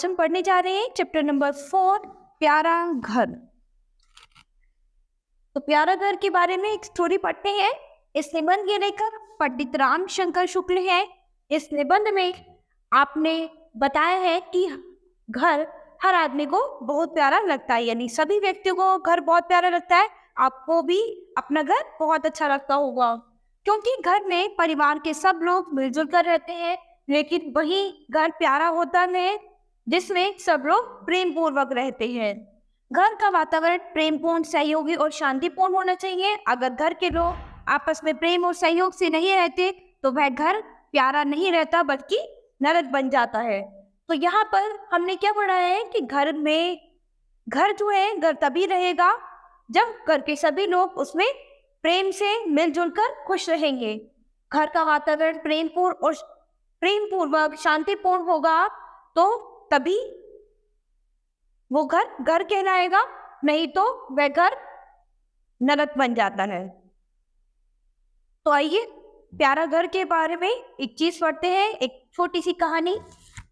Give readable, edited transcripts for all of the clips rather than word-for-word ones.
आज हम पढ़ने जा रहे हैं चैप्टर नंबर 4 प्यारा घर। तो प्यारा घर के बारे में एक स्टोरी पढ़ते हैं। इस निबंध के लेखक पंडित राम शंकर शुक्ल हैं। इस निबंध में आपने बताया है कि घर हर आदमी को बहुत प्यारा लगता है, यानी सभी व्यक्तियों को घर बहुत प्यारा लगता है। आपको भी अपना घर बहुत अच्छा लगता होगा, क्योंकि घर में परिवार के सब लोग मिलजुल कर रहते हैं। लेकिन वही घर प्यारा होता है जिसमें सब लोग प्रेम पूर्वक रहते हैं। घर का वातावरण प्रेमपूर्ण, सहयोगी और शांतिपूर्ण होना चाहिए। अगर घर के लोग आपस में प्रेम और सहयोग से नहीं रहते तो वह घर प्यारा नहीं रहता, बल्कि नरक बन जाता है। तो यहाँ पर हमने क्या पढ़ा है कि घर जो है घर तभी रहेगा जब घर के सभी लोग उसमें प्रेम से मिलजुल कर खुश रहेंगे। घर का वातावरण प्रेमपूर्वक शांतिपूर्ण होगा तो तभी वो घर कहलाएगा, नहीं तो वह घर नरक बन जाता है। तो आइए प्यारा घर के बारे में एक चीज पढ़ते हैं, एक छोटी सी कहानी।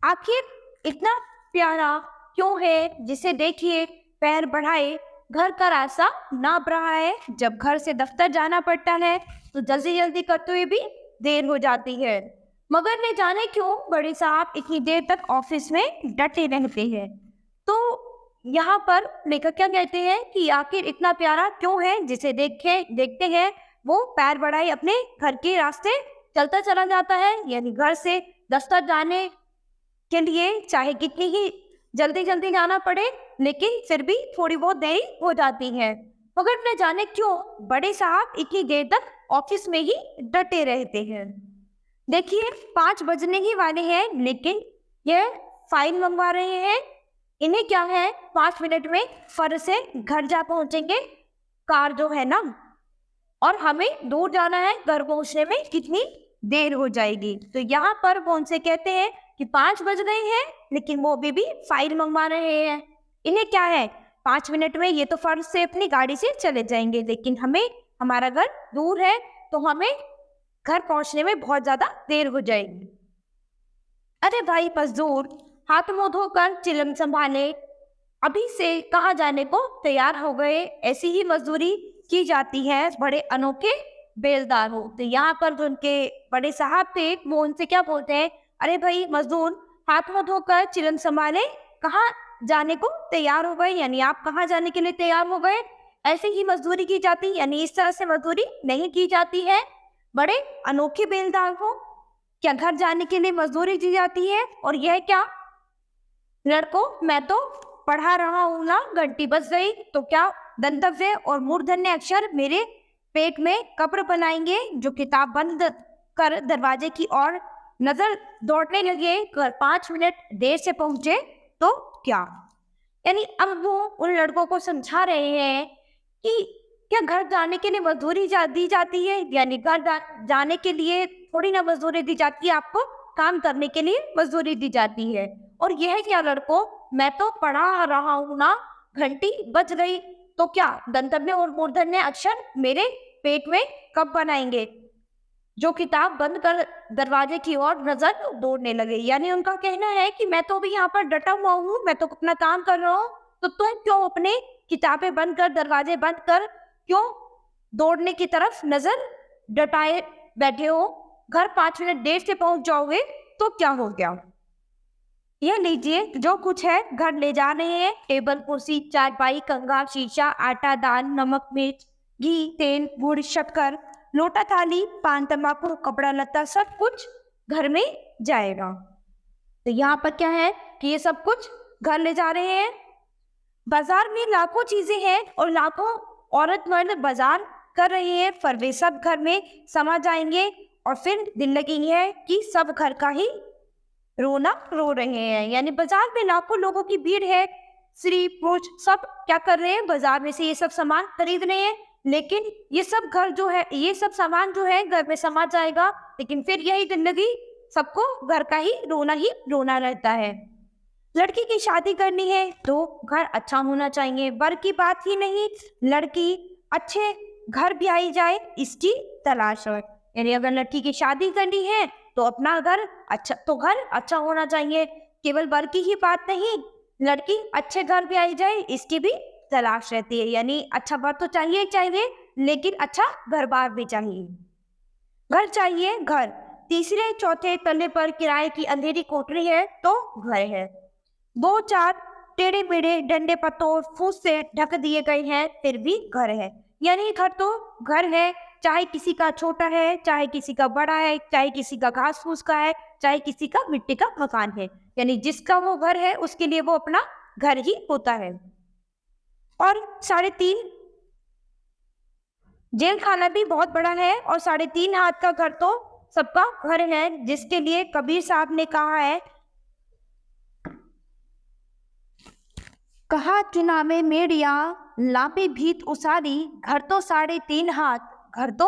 आखिर इतना प्यारा क्यों है जिसे देखिए पैर बढ़ाए घर का रास्ता नाप रहा है। जब घर से दफ्तर जाना पड़ता है तो जल्दी जल्दी करते हुए भी देर हो जाती है, मगर न जाने क्यों बड़े साहब इतनी देर तक ऑफिस में डटे रहते हैं। तो यहाँ पर लेखक क्या कहते हैं कि आखिर इतना प्यारा क्यों है जिसे देखते हैं वो पैर बढ़ाए अपने घर के रास्ते चलता चला जाता है। यानी घर से दफ्तर जाने के लिए चाहे कितनी ही जल्दी जल्दी जाना पड़े, लेकिन फिर भी थोड़ी बहुत देरी हो जाती है। मगर न जाने क्यों बड़े साहब इतनी देर तक ऑफिस में ही डटे रहते हैं। देखिए 5 बजने ही वाले हैं, लेकिन यह फाइल मंगवा रहे हैं। इन्हें क्या है, 5 मिनट में फर्ज से घर जा पहुंचेंगे, कार जो है ना, और हमें दूर जाना है, घर पहुंचने में कितनी देर हो जाएगी। तो यहाँ पर वो उनसे कहते हैं कि 5 बज गए हैं, लेकिन वो भी फाइल मंगवा रहे हैं। इन्हें क्या है, 5 मिनट में ये तो फर्ज से अपनी गाड़ी से चले जाएंगे, लेकिन हमारा घर दूर है तो हमें घर पहुंचने में बहुत ज्यादा देर हो जाएगी। अरे भाई मजदूर, हाथ मुंह धोकर चिलम संभाले, अभी से कहाँ जाने को तैयार हो गए। ऐसी ही मजदूरी की जाती है बड़े अनोखे बेलदार हो। तो यहाँ पर जो उनके बड़े साहब थे वो उनसे क्या बोलते हैं, अरे भाई मजदूर, हाथ मुंह धोकर चिलम संभाले, कहाँ जाने को तैयार हो गए, यानी आप कहाँ जाने के लिए तैयार हो गए। ऐसे ही मजदूरी की जाती, यानी इस तरह से मजदूरी नहीं की जाती है। बड़े अनोखे बेलदार हो, क्या घर जाने के लिए मजदूरी दी जाती है। और यह क्या, लड़कों मैं तो पढ़ा रहा हूँ ना, घंटी बज गई तो क्या दंतव्य और मूर्धन्य अक्षर मेरे पेट में कब्र बनाएंगे। जो किताब बंद कर दरवाजे की ओर नजर दौड़ने लगे, 5 मिनट देर से पहुंचे तो क्या। यानी अब वो उन लड़कों को समझा रहे हैं कि क्या घर जाने के लिए मजदूरी दी जाती है, यानी घर जाने के लिए थोड़ी ना मजदूरी दी जाती है, आपको काम करने के लिए मजदूरी दी जाती है। और यह क्या लड़कों, मैं तो पढ़ा रहा हूँ ना, घंटी बज गई तो क्या दंतव्य और मूर्धन्य अक्षर मेरे पेट में कब बनाएंगे। जो किताब बंद कर दरवाजे की ओर नजर दौड़ने लगे, यानी उनका कहना है कि मैं तो भी यहाँ पर डटा हुआ हूँ, मैं तो अपना काम कर रहा हूँ, तो तुम क्यों अपने किताबें बंद कर दरवाजे बंद कर क्यों दौड़ने की तरफ नजर डटाए बैठे हो। घर 5 मिनट देर से पहुंच जाओगे तो क्या हो गया। यह लीजिए जो कुछ है घर ले जा रहे हैं, टेबल कुर्सी चारपाई कंघा शीशा आटा दाल नमक मिर्च घी तेल गुड़ शक्कर लोटा थाली पान तंबाकू कपड़ा लत्ता सब कुछ घर में जाएगा। तो यहाँ पर क्या है कि ये सब कुछ घर ले जा रहे हैं। बाजार में लाखों चीजें हैं और लाखों औरत मर्द बाजार कर रहे हैं, पर वे सब घर में समा जाएंगे और फिर दिन लगेगी है कि सब घर का ही रोना रो रहे हैं। यानी बाजार में लाखों लोगों की भीड़ है, स्त्री पुरुष सब क्या कर रहे हैं, बाजार में से ये सब सामान खरीद रहे हैं, लेकिन ये सब सामान जो है घर में समा जाएगा, लेकिन फिर यही जिंदगी सबको घर का ही रोना रहता है। लड़की की शादी करनी है तो घर अच्छा होना चाहिए, वर की बात ही नहीं, लड़की अच्छे घर भी आई जाए इसकी तलाश है। यानी अगर लड़की की शादी करनी है तो अपना घर अच्छा होना चाहिए, केवल वर की ही बात नहीं, लड़की अच्छे घर भी आई जाए इसकी भी तलाश रहती है। यानी अच्छा वर तो चाहिए चाहिए, लेकिन अच्छा घर बार भी चाहिए। घर चाहिए घर, तीसरे चौथे तल्ले पर किराए की अंधेरी कोठरी है तो घर है। दो चार टेढ़े मेढ़े डंडे पत्तों फूस से ढक दिए गए हैं फिर भी घर है। यानी घर तो घर है, चाहे किसी का छोटा है, चाहे किसी का बड़ा है, चाहे किसी का घास फूस का है, चाहे किसी का मिट्टी का मकान है। यानी जिसका वो घर है उसके लिए वो अपना घर ही होता है। और 3.5 जेल खाना भी बहुत बड़ा है, और 3.5 हाथ का घर तो सबका घर है, जिसके लिए कबीर साहब ने कहा है, कहा चुनावे मेड़िया लापे भीत उसारी, घर तो 3.5 हाथ, घर तो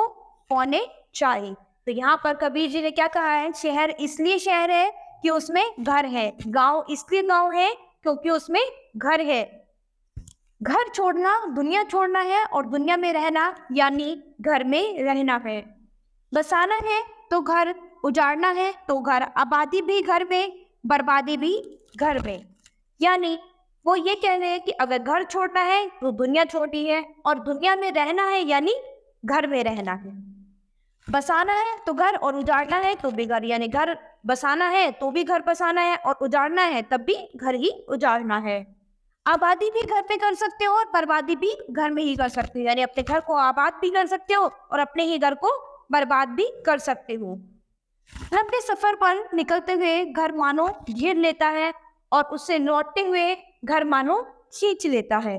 3.25। तो यहाँ पर कबीर जी ने क्या कहा है, शहर इसलिए शहर है कि उसमें घर है, गांव इसलिए गांव है क्योंकि उसमें घर है। घर छोड़ना दुनिया छोड़ना है, और दुनिया में रहना यानी घर में रहना है। बसाना है तो घर, उजाड़ना है तो घर, आबादी भी घर में, बर्बादी भी घर में। यानी वो ये कह रहे हैं कि अगर घर छोड़ना है तो दुनिया छोटी है, और दुनिया में रहना है यानी घर में रहना है। बसाना है तो घर, और उजाड़ना है तो भी घर। यानी घर बसाना है तो भी घर बसाना है, और उजाड़ना है तब भी घर ही उजाड़ना है। आबादी भी घर पे कर सकते हो और बर्बादी भी घर में ही कर सकते हो। यानी अपने घर को आबाद भी कर सकते हो और अपने ही घर को बर्बाद भी कर सकते हो। लंबे सफर पर निकलते हुए घर मानो घेर लेता है, और उससे लौटते हुए घर मानो खींच लेता है।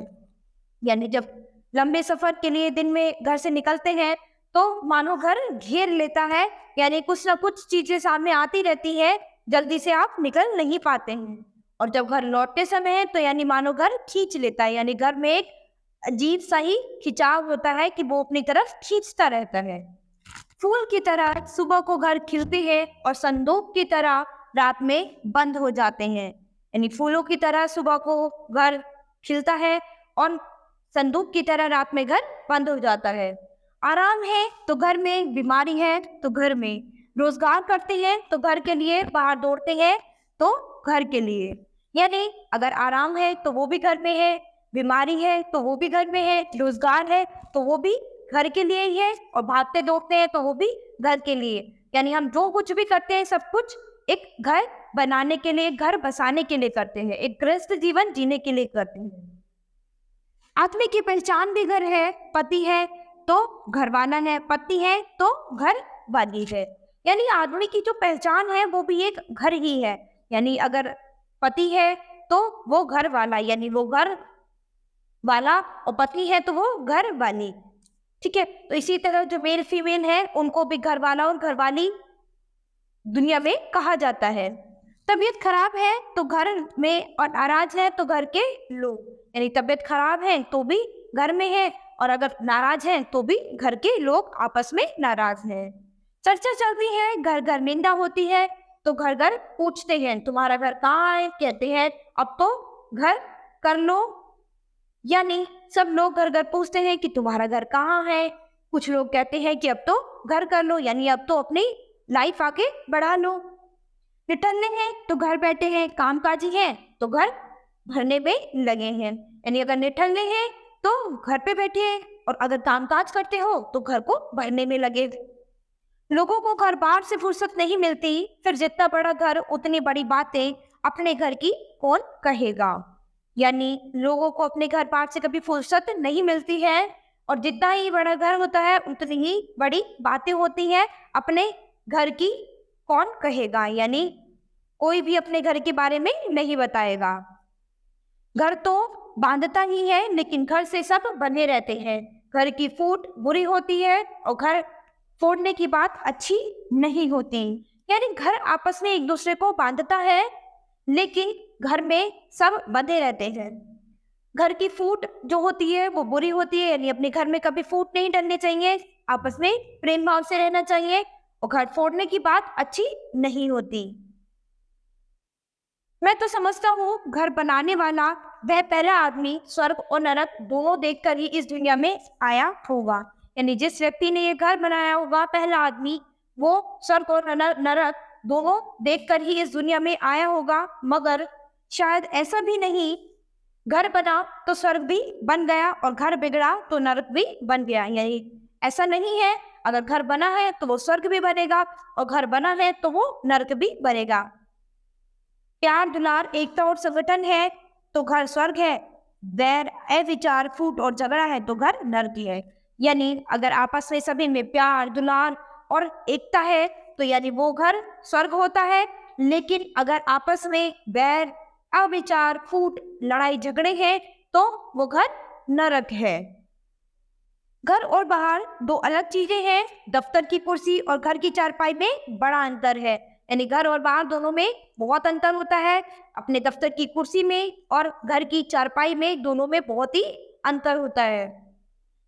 यानी जब लंबे सफर के लिए दिन में घर से निकलते हैं तो मानो घर घेर लेता है, यानी कुछ ना कुछ चीजें सामने आती रहती है, जल्दी से आप निकल नहीं पाते हैं। और जब घर लौटते समय है तो यानी मानो घर खींच लेता है, यानी घर में एक अजीब सा ही खिंचाव होता है कि वो अपनी तरफ खींचता रहता है। फूल की तरह सुबह को घर खिलते हैं और संदूक की तरह रात में बंद हो जाते हैं। यानी फूलों की तरह सुबह को घर खिलता है और संदूक की तरह रात में घर बंद हो जाता है। आराम है तो घर में, बीमारी है तो घर में, रोजगार करते हैं तो घर के लिए, बाहर दौड़ते हैं तो घर के लिए। यानी अगर आराम है तो वो भी घर में है, बीमारी है तो वो भी घर में है, रोजगार है तो वो भी घर के लिए ही है, और भागते दौड़ते हैं तो वो भी घर के लिए। यानी हम जो कुछ भी करते हैं सब कुछ एक घर बनाने के लिए, घर बसाने के लिए करते हैं, एक गृहस्थ जीवन जीने के लिए करते हैं। आदमी की पहचान भी घर है, पति है तो घर वाला है, पत्नी है तो घर वाली है। यानी आदमी की जो पहचान है वो भी एक घर ही है। यानी अगर पति है तो वो घर वाला, यानी वो घर वाला, और पत्नी है तो वो घर वाली। ठीक है, तो इसी तरह जो मेल फीमेल है उनको भी घर वाला और घर वाली दुनिया में कहा जाता है। तबीयत खराब है तो घर में, और नाराज है तो घर के लोग। यानी तबीयत खराब है तो भी घर में है, और अगर नाराज है तो भी घर के लोग आपस में नाराज हैं। चर्चा चलती है, घर घर निंदा होती है तो घर घर पूछते हैं तुम्हारा घर कहाँ है, कहते हैं अब तो घर कर लो। यानी सब लोग घर घर पूछते हैं कि तुम्हारा घर कहाँ है। कुछ लोग कहते हैं कि अब तो घर कर लो, यानी अब तो अपनी लाइफ आगे बढ़ा लो। निठल्ले हैं तो घर बैठे हैं, कामकाजी हैं तो घर भरने में लगे हैं। यानी अगर निठल्ले हैं तो घर पे बैठे हैं, और अगर कामकाज करते हो तो घर को भरने में लगे। लोगों को घर बार से फुर्सत नहीं मिलती, फिर जितना बड़ा घर उतनी बड़ी बातें अपने घर की कौन कहेगा। यानी लोगों को अपने घर बार से कभी फुर्सत नहीं मिलती है, और जितना ही बड़ा घर होता है उतनी ही बड़ी बातें होती हैं, अपने घर की कौन कहेगा। यानी कोई भी अपने घर के बारे में नहीं बताएगा। घर तो बांधता ही है लेकिन घर से सब बंधे रहते हैं। घर की फूट बुरी होती है और घर फोड़ने की बात अच्छी नहीं होती। यानी घर आपस में एक दूसरे को बांधता है लेकिन घर में सब बंधे रहते हैं। घर की फूट जो होती है वो बुरी होती है, यानी अपने घर में कभी फूट नहीं डलनी चाहिए, आपस में प्रेम भाव से रहना चाहिए, और घर फोड़ने की बात अच्छी नहीं होती। मैं तो समझता हूँ घर बनाने वाला वह पहला आदमी स्वर्ग और नरक दोनों देखकर ही इस दुनिया में आया होगा। यानी जिस व्यक्ति ने ये घर बनाया होगा, पहला आदमी, वो स्वर्ग और नरक दोनों देखकर ही इस दुनिया में आया होगा, मगर शायद ऐसा भी नहीं, घर बना तो स्वर्ग भी बन गया और घर बिगड़ा तो नरक भी बन गया। यानी ऐसा नहीं है, अगर घर बना है तो वो स्वर्ग भी बनेगा और घर बना है तो वो नरक भी बनेगा। प्यार, दुलार, एकता और संगठन है तो घर स्वर्ग है। वैर, अविचार, फूट और झगड़ा है तो घर नरक है। यानी अगर आपस में सभी में प्यार, दुलार और एकता है तो यानी वो घर स्वर्ग होता है। लेकिन अगर आपस में वैर, अविचार, फूट, लड़ाई झगड़े हैं तो वो घर नरक है। घर और बाहर दो अलग चीजें हैं। दफ्तर की कुर्सी और घर की चारपाई में बड़ा अंतर है। यानी घर और बाहर दोनों में बहुत अंतर होता है। अपने दफ्तर की कुर्सी में और घर की चारपाई में दोनों में बहुत ही अंतर होता है।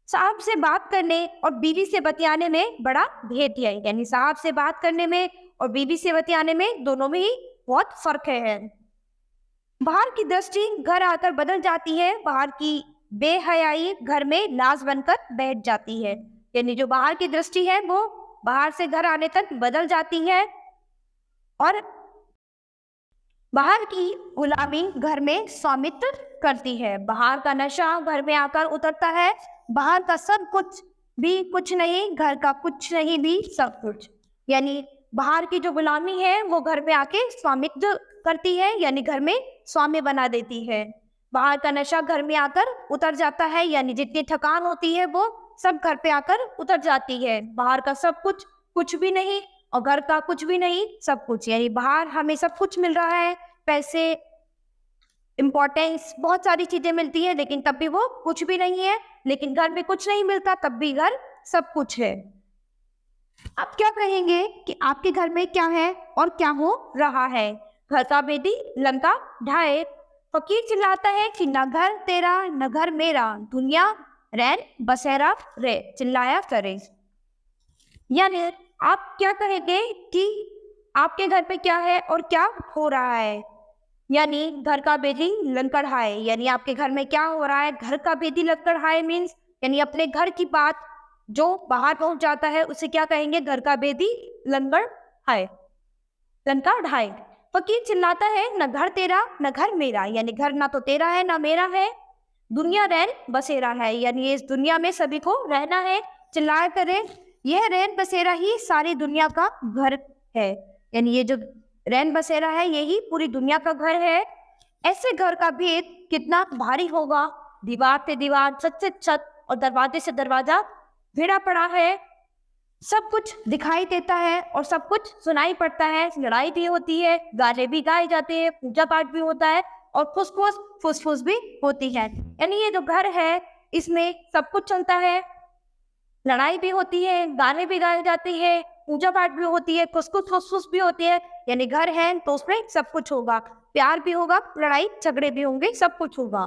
साहब से बात करने और बीवी से बतियाने में बड़ा भेद है। यानी साहब से बात करने में और बीवी से बतियाने में दोनों में ही बहुत फर्क है। बाहर की दृष्टि घर आकर बदल जाती है, बाहर की बेहयाई घर में लाज बनकर बैठ जाती है। यानी जो बाहर की दृष्टि है वो बाहर से घर आने तक बदल जाती है और बाहर की गुलामी घर में स्वामित्व करती है। बाहर का नशा घर में आकर उतरता है। बाहर का सब कुछ भी कुछ नहीं, घर का कुछ नहीं भी सब कुछ। यानी बाहर की जो गुलामी है वो घर में आके स्वामित्व करती है, यानी घर में स्वामी बना देती है। बाहर का नशा घर में आकर उतर जाता है, यानी जितनी थकान होती है वो सब घर पे आकर उतर जाती है। बाहर का सब कुछ कुछ भी नहीं और घर का कुछ भी नहीं सब कुछ। यानी बाहर हमें सब कुछ मिल रहा है, पैसे, इम्पोर्टेंस, बहुत सारी चीजें मिलती है, लेकिन तब भी वो कुछ भी नहीं है। लेकिन घर में कुछ नहीं मिलता तब भी घर सब कुछ है। आप क्या कहेंगे कि आपके घर में क्या है और क्या हो रहा है? घर का बेदी लंका ढाए, फकीर चिल्लाता है कि न घर तेरा न घर मेरा, दुनिया रैन बसेरा रे, चिल्लाया करे। यानी आप क्या कहेंगे कि आपके घर पे क्या है और क्या हो रहा है? यानी घर का बेदी लंका ढाए, यानी आपके घर में क्या हो रहा है? घर का बेदी लंका ढाए मीन्स यानी अपने घर की बात जो बाहर पहुंच जाता है उसे क्या कहेंगे? घर का बेदी लंका ढाए, लंका ढाए। फकीर चिल्लाता है न घर तेरा न घर मेरा, यानी घर ना तो तेरा है ना मेरा है, दुनिया रैन बसेरा है, यानी इस दुनिया में सभी को रहना है। चिल्लाया करे, यह रैन बसेरा ही सारी दुनिया का घर है। यानी ये जो रैन बसेरा है यही पूरी दुनिया का घर है। ऐसे घर का भेद कितना भारी होगा। दीवार से दीवार, छत से छत और दरवाजे से दरवाजा भिड़ा पड़ा है। सब कुछ दिखाई देता है और सब कुछ सुनाई पड़ता है। लड़ाई भी होती है, गाने भी गाए जाते हैं, पूजा पाठ भी होता है और फुसफुस भी होती है। यानी ये जो घर है इसमें सब कुछ चलता है, लड़ाई भी होती है, गाने भी गाए जाते हैं, पूजा पाठ भी होती है, फुसफुस भी होती है। यानी घर है तो उसमें सब कुछ होगा, प्यार भी होगा, लड़ाई झगड़े भी होंगे, सब कुछ होगा।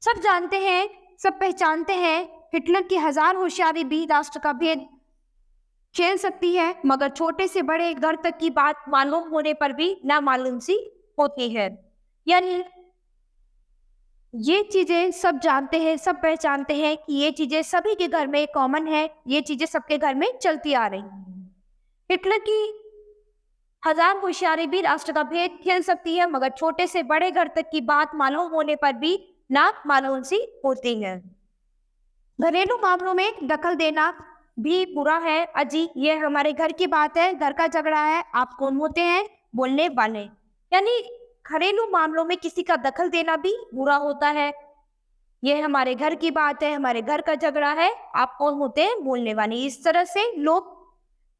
सब जानते हैं, सब पहचानते हैं, हिटलर की हजार होशियारी भी राष्ट्र का भेद खेल सकती है, मगर छोटे से बड़े घर तक की बात मालूम होने पर भी नामालूम सी होती है। यानी ये चीजें सब जानते हैं, सब पहचानते हैं कि ये चीजें सभी के घर में कॉमन है, ये चीजें सबके घर में चलती आ रही हैं। हिटलर की हजार होशियारी भी राष्ट्र का भेद खेल सकती है, मगर छोटे से बड़े घर तक की बात मालूम होने पर भी नामालूम सी होती है। घरेलू मामलों में दखल देना भी बुरा है। अजी ये हमारे घर की बात है, घर का झगड़ा है, आप कौन होते हैं बोलने वाले? यानी घरेलू मामलों में किसी का दखल देना भी बुरा होता है। ये हमारे घर की बात है, हमारे घर का झगड़ा है, आप कौन होते हैं बोलने वाले? इस तरह से लोग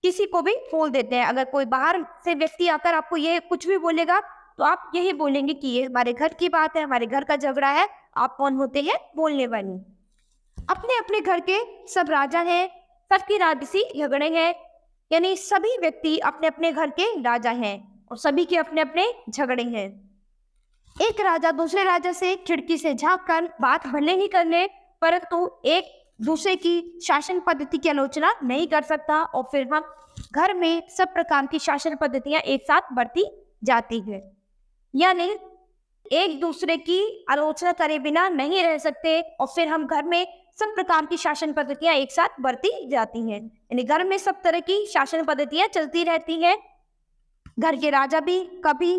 किसी को भी बोल देते हैं। अगर कोई बाहर से व्यक्ति आकर आपको ये कुछ भी बोलेगा तो आप यही बोलेंगे कि ये हमारे घर की बात है, हमारे घर का झगड़ा है, आप कौन होते हैं बोलने वाली? अपने अपने घर के सब राजा हैं, सबकी राजसी झगड़े हैं। यानी सभी व्यक्ति अपने अपने घर के राजा हैं और सभी के अपने अपने झगड़े हैं। एक राजा दूसरे राजा से खिड़की से झांक कर बात भले ही कर ले, परंतु एक दूसरे की शासन पद्धति की आलोचना नहीं कर सकता और फिर हम घर में सब प्रकार की शासन पद्धतियां एक साथ बढ़ती जाती है। यानी एक दूसरे की आलोचना करे बिना नहीं रह सकते और फिर हम घर में सब प्रकार की शासन पद्धतियां एक साथ बढ़ती जाती हैं। यानी घर में सब तरह की शासन पद्धतियां चलती रहती हैं। घर के राजा भी कभी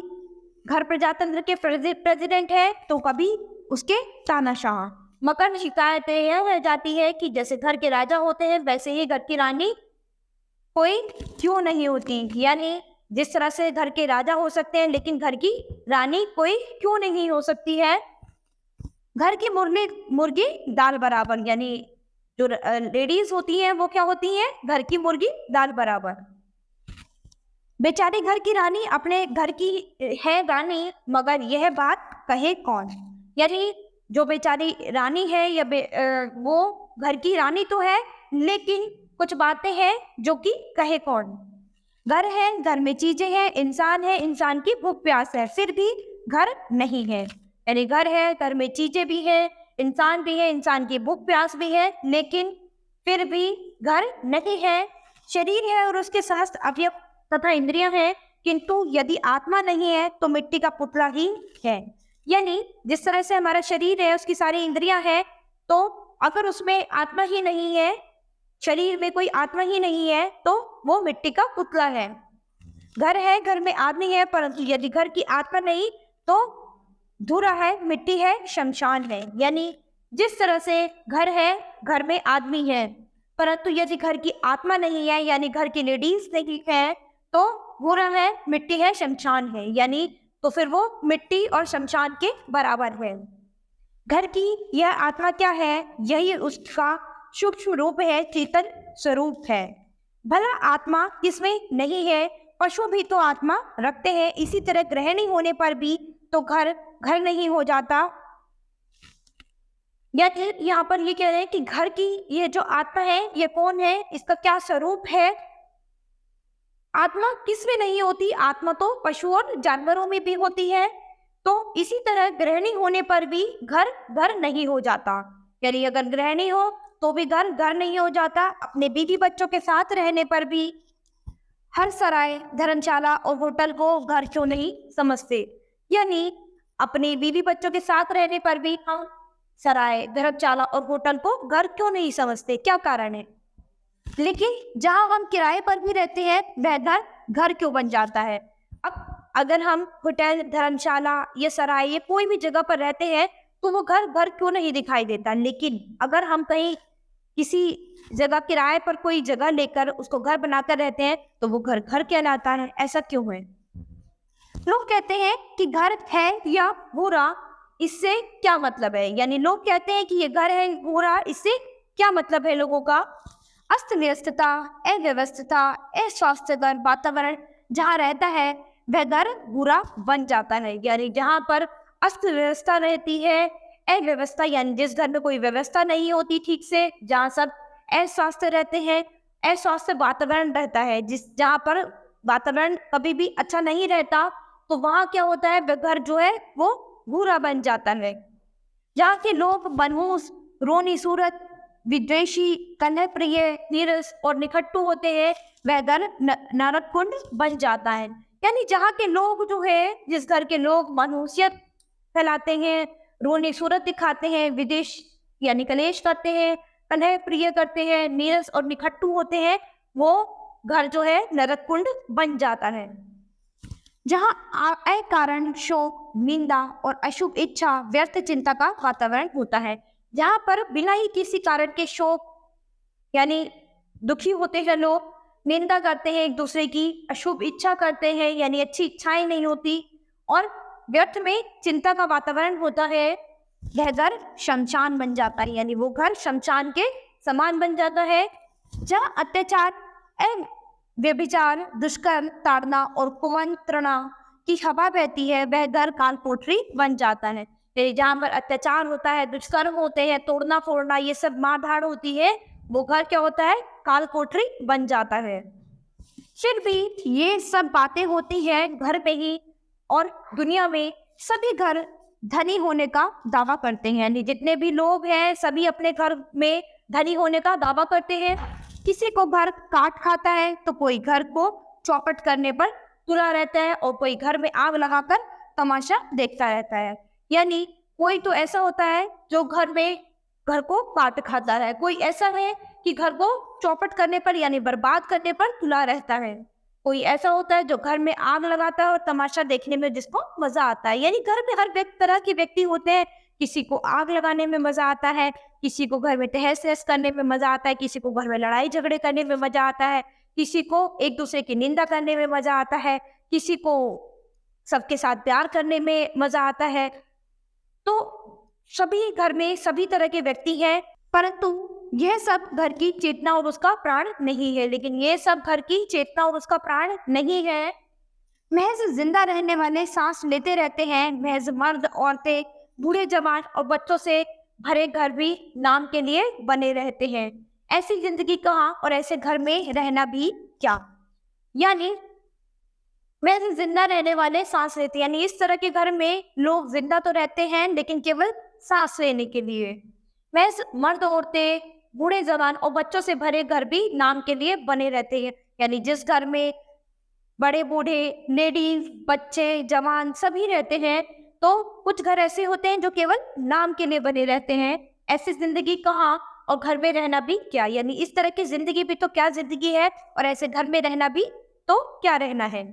घर प्रजातंत्र के प्रेसिडेंट है तो कभी उसके तानाशाह। मकर शिकायतें यह रह जाती है कि जैसे घर के राजा होते हैं वैसे ही घर की रानी कोई क्यों नहीं होती, यानी जिस तरह से घर के राजा हो सकते हैं लेकिन घर की रानी कोई क्यों नहीं हो सकती है। घर की मुर्गी दाल बराबर, यानी जो लेडीज होती हैं वो क्या होती हैं, घर की मुर्गी दाल बराबर। बेचारी घर की रानी अपने घर की है रानी, मगर यह बात कहे कौन, यानी जो बेचारी रानी है या वो घर की रानी तो है लेकिन कुछ बातें हैं जो कि कहे कौन। घर है, घर में चीजें हैं, इंसान है, इंसान की भूख प्यास है, फिर भी घर नहीं है। यानी घर है, घर में चीजें भी है, इंसान भी है, इंसान की भूख प्यास भी है, लेकिन फिर भी घर नहीं है। शरीर है और उसके समस्त अवयव तथा इंद्रियां हैं, किंतु यदि आत्मा नहीं है तो मिट्टी का पुतला ही है। यानी जिस तरह से हमारा शरीर है, उसकी सारी इंद्रियां हैं, तो अगर उसमें आत्मा ही नहीं है, शरीर में कोई आत्मा ही नहीं है, तो वो मिट्टी का पुतला है। घर है, घर में आदमी है, परंतु यदि घर की आत्मा नहीं तो धूरा है, मिट्टी है, शमशान है। यानी जिस तरह से घर है, घर में आदमी है, परंतु यदि घर की आत्मा नहीं है, यानी घर की लेडीज नहीं है, तो धूरा है, मिट्टी है, शमशान है। यानी तो फिर वो मिट्टी और शमशान के बराबर है। घर की यह आत्मा क्या है, यही उसका सूक्ष्म रूप है, चेतन स्वरूप है। भला आत्मा किसमें नहीं है, पशु भी तो आत्मा रखते हैं, इसी तरह ग्रहणी होने पर भी तो घर घर नहीं हो जाता। यहाँ पर ये कह रहे हैं कि घर की ये जो आत्मा है ये कौन है, इसका क्या स्वरूप है। आत्मा किसमें नहीं होती, आत्मा तो पशु और जानवरों में भी होती है। तो इसी तरह गृहिणी होने पर भी घर घर नहीं हो जाता, यानी अगर गृहिणी हो तो भी घर घर नहीं हो जाता। अपने बीवी बच्चों के साथ रहने पर भी हर सराय, धर्मशाला और होटल को घर क्यों नहीं समझते, यानी अपने बीवी बच्चों के साथ रहने पर भी हम सराय, धर्मशाला और होटल को घर क्यों नहीं समझते, क्या कारण है। लेकिन जहां हम किराए पर भी रहते हैं वह घर घर क्यों बन जाता है। अब अगर हम होटल, धर्मशाला या सराय या कोई भी जगह पर रहते हैं तो वो घर घर क्यों नहीं दिखाई देता, लेकिन अगर हम कहीं किसी जगह किराए पर कोई जगह लेकर उसको घर बनाकर रहते हैं तो वो घर घर कहलाता है। ऐसा क्यों है। लोग कहते हैं कि घर है या बुरा, इससे क्या मतलब है, यानी लोग कहते हैं कि ये घर है बुरा, इससे क्या मतलब है लोगों का। अस्त व्यस्तता, अव्यवस्था, अस्वास्थ्यकर वातावरण जहाँ रहता है वह घर बुरा बन जाता है। यानी जहाँ पर अस्त व्यवस्था रहती है, अव्यवस्था यानी जिस घर में कोई व्यवस्था नहीं होती ठीक से, जहाँ सब अस्वास्थ्य रहते हैं, अस्वास्थ्य वातावरण रहता है, जहाँ पर वातावरण कभी भी अच्छा नहीं रहता, तो वहाँ क्या होता है, वह घर जो है वो बुरा बन जाता है। जहाँ के लोग मनहूस, रोनी सूरत, विद्वेषी, कलह प्रिय, नीरस और निखट्टू होते हैं, वह घर नरक कुंड बन जाता है। यानी जहाँ के लोग जो है, जिस घर के लोग मनहूसियत फैलाते हैं, रोनी सूरत दिखाते हैं, विदेश यानी कलेश करते हैं, कलह प्रिय करते हैं, नीरस और निखट्टू होते हैं, वो घर जो है नरक कुंड बन जाता है। जहाँ अकारण शोक, निंदा और अशुभ इच्छा, व्यर्थ चिंता का वातावरण होता है, जहाँ पर बिना ही किसी कारण के शोक यानी दुखी होते हैं लोग, निंदा करते हैं एक दूसरे की, अशुभ इच्छा करते हैं यानी अच्छी इच्छाएं नहीं होती, और व्यर्थ में चिंता का वातावरण होता है, वह घर शमशान बन जाता है। यानी वो घर शमशान के समान बन जाता है। जहाँ अत्याचार, व्यभिचार, दुष्कर्म, ताड़ना और कुमंत्रणा की हवा बहती है, वह घर काल कोठरी बन जाता है। जहाँ पर अत्याचार होता है, दुष्कर्म होते हैं, तोड़ना फोड़ना, ये सब मारधाड़ होती है, वो घर क्या होता है, काल कोठरी बन जाता है। फिर भी ये सब बातें होती है घर में ही, और दुनिया में सभी घर धनी होने का दावा करते हैं। यानी जितने भी लोग हैं सभी अपने घर में धनी होने का दावा करते हैं। किसी को घर काट खाता है तो कोई घर को चौपट करने पर तुला रहता है, और कोई घर में आग लगाकर तमाशा देखता रहता है। यानी कोई तो ऐसा होता है जो घर को काट खाता है, कोई ऐसा है कि घर को चौपट करने पर यानी बर्बाद करने पर तुला रहता है। कोई ऐसा होता है जो घर में आग लगाता है और तमाशा देखने में जिसको मजा आता है। यानी घर में हर तरह के व्यक्ति होते हैं। किसी को आग लगाने में मजा आता है, किसी को घर में तहस नहस करने में मजा आता है, किसी को घर में लड़ाई झगड़े करने में मजा आता है, किसी को एक दूसरे की निंदा करने में मजा आता है, किसी को सबके साथ प्यार करने में मजा आता है। तो सभी घर में सभी तरह के व्यक्ति हैं, परंतु यह सब घर की चेतना और उसका प्राण नहीं है। लेकिन ये सब घर की चेतना और उसका प्राण नहीं है। महज जिंदा रहने वाले सांस लेते रहते हैं। महज मर्द, औरतें, बूढ़े, जवान और बच्चों से भरे घर भी नाम के लिए बने रहते हैं। ऐसी जिंदगी कहाँ और ऐसे घर में रहना भी क्या। यानी महज जिंदा रहने वाले सांस लेते, यानी इस तरह के घर में लोग जिंदा तो रहते हैं लेकिन केवल सांस लेने के लिए। महज मर्द, औरतें, बूढ़े, जवान और बच्चों से भरे घर भी नाम के लिए बने रहते हैं। यानी जिस घर में बड़े बूढ़े, लेडीज, बच्चे, जवान सभी रहते हैं, तो कुछ घर ऐसे होते हैं जो केवल नाम के लिए बने रहते हैं। ऐसी जिंदगी कहाँ और घर में रहना भी क्या। यानी इस तरह की जिंदगी भी तो क्या जिंदगी है और ऐसे घर में रहना भी तो क्या रहना है।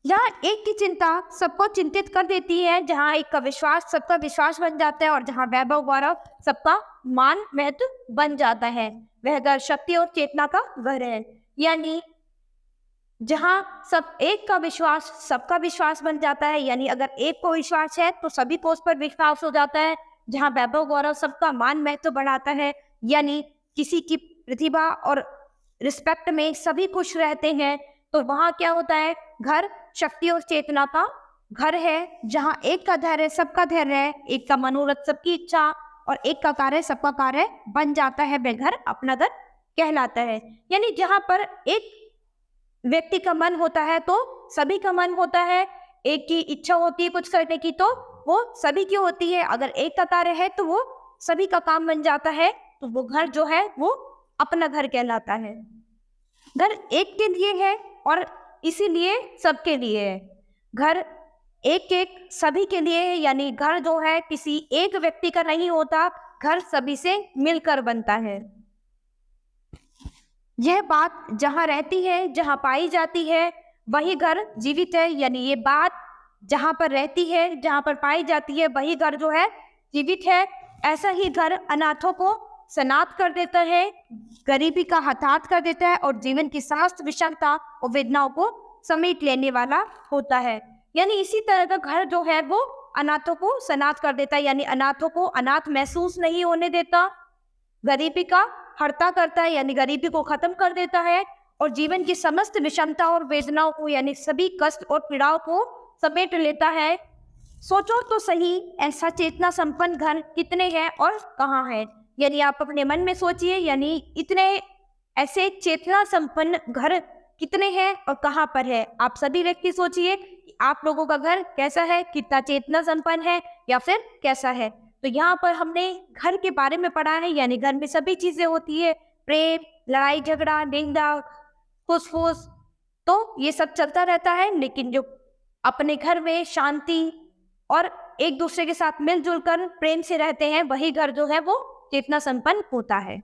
जहाँ एक की चिंता सबको चिंतित कर देती है, जहाँ एक का विश्वास सबका विश्वास बन जाता है और जहाँ वैभव गौरव सबका मान महत्व बन जाता है, वह घर शक्ति और चेतना का घर है। यानी जहाँ सब एक का विश्वास सबका विश्वास बन जाता है, यानी अगर एक को विश्वास है तो सभी को उस पर विश्वास हो जाता है। जहाँ वैभव गौरव सबका मान महत्व बढ़ाता है, यानी किसी की प्रतिभा और रिस्पेक्ट में सभी खुश रहते हैं, तो वहाँ क्या होता है, घर शक्ति और चेतना का घर है। जहाँ एक का धैर्य सबका धैर्य है, एक का मनोरथ सबकी इच्छा और एक का कार्य सबका कार्य बन जाता है, वह घर अपना घर कहलाता है। यानी जहाँ पर एक व्यक्ति का मन होता है तो सभी का मन होता है, एक की इच्छा होती है कुछ करने की तो वो सभी की होती है, अगर एक का कार्य है तो वो सभी का काम बन जाता है, तो वो घर जो है वो अपना घर कहलाता है। घर एक के लिए है और इसीलिए सबके लिए है। घर एक एक सभी के लिए है, यानी घर जो है किसी एक व्यक्ति का नहीं होता, घर सभी से मिलकर बनता है। यह बात जहाँ रहती है, जहाँ पाई जाती है, वही घर जीवित है। यानी ये बात जहाँ पर रहती है, जहाँ पर पाई जाती है, वही घर जो है जीवित है। ऐसा ही घर अनाथों को सनाथ कर देता है, गरीबी का हताहत कर देता है और जीवन की समस्त विषमता और वेदनाओं को समेट लेने वाला होता है। यानी इसी तरह का घर जो है वो अनाथों को सनाथ कर देता है, यानी अनाथों को अनाथ महसूस नहीं होने देता, गरीबी का हरता करता है, यानी गरीबी को खत्म कर देता है और जीवन की समस्त विषमता और वेदनाओं को, यानी सभी कष्ट और पीड़ाओं को समेट लेता है। सोचो तो सही, ऐसा चेतना संपन्न घर कितने हैं और कहाँ है। यानी आप अपने मन में सोचिए, यानी इतने ऐसे चेतना संपन्न घर कितने हैं और कहाँ पर है। आप सभी व्यक्ति सोचिए कि आप लोगों का घर कैसा है, कितना चेतना संपन्न है या फिर कैसा है। तो यहाँ पर हमने घर के बारे में पढ़ा है, यानी घर में सभी चीजें होती है, प्रेम, लड़ाई झगड़ा, निंदा, फुसफुस, तो ये सब चलता रहता है। लेकिन जो अपने घर में शांति और एक दूसरे के साथ मिलजुल कर प्रेम से रहते हैं, वही घर जो है वो चेतना संपन्न होता है।